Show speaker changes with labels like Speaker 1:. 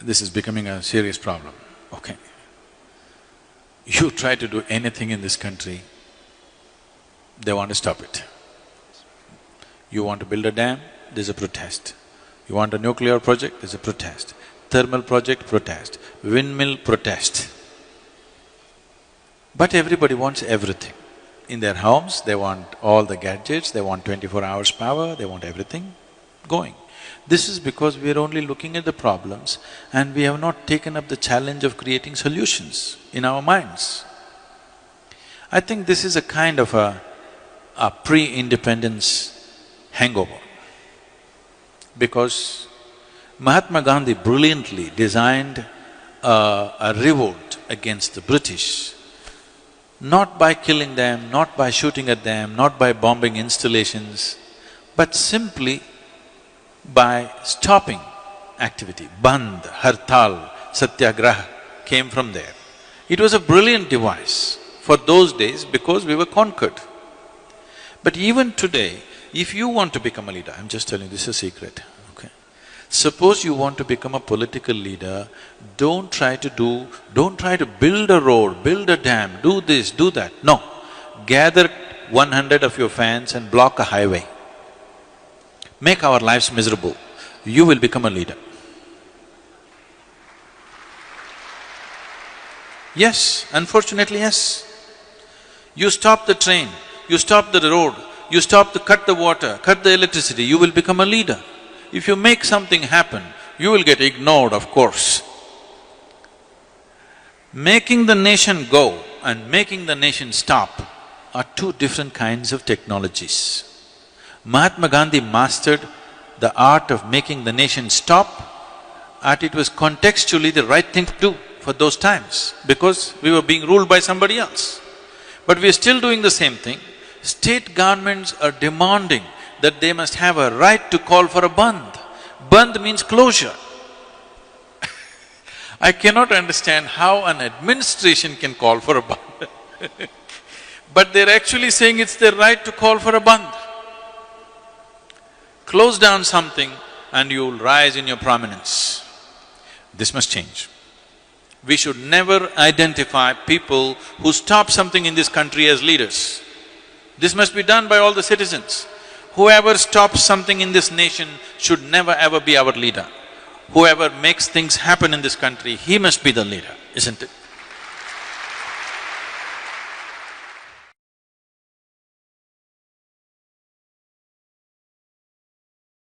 Speaker 1: this is becoming a serious problem, okay. You try to do anything in this country, they want to stop it. You want to build a dam, there's a protest. You want a nuclear project, there's a protest. Thermal project, protest. Windmill, protest. But everybody wants everything. In their homes, they want all the gadgets, they want 24 hours power, they want everything going. This is because we are only looking at the problems and we have not taken up the challenge of creating solutions in our minds. I think this is a kind of a pre-independence hangover. Because Mahatma Gandhi brilliantly designed a revolt against the British, not by killing them, not by shooting at them, not by bombing installations, but simply by stopping activity. Bandh, Hartal, Satyagraha came from there. It was a brilliant device for those days because we were conquered. But even today, if you want to become a leader, I'm just telling you, this is a secret, okay? Suppose you want to become a political leader, don't try to build a road, build a dam, do this, do that. No. Gather 100 of your fans and block a highway. Make our lives miserable. You will become a leader. Yes, unfortunately, yes. You stop the train, you stop the road, you cut the water, cut the electricity, you will become a leader. If you make something happen, you will get ignored, of course. Making the nation go and making the nation stop are two different kinds of technologies. Mahatma Gandhi mastered the art of making the nation stop, and it was contextually the right thing to do for those times, because we were being ruled by somebody else. But we are still doing the same thing. State governments are demanding that they must have a right to call for a bandh. Bandh means closure. I cannot understand how an administration can call for a bandh but they're actually saying it's their right to call for a bandh. Close down something and you'll rise in your prominence. This must change. We should never identify people who stop something in this country as leaders. This must be done by all the citizens. Whoever stops something in this nation should never ever be our leader. Whoever makes things happen in this country, he must be the leader, isn't it?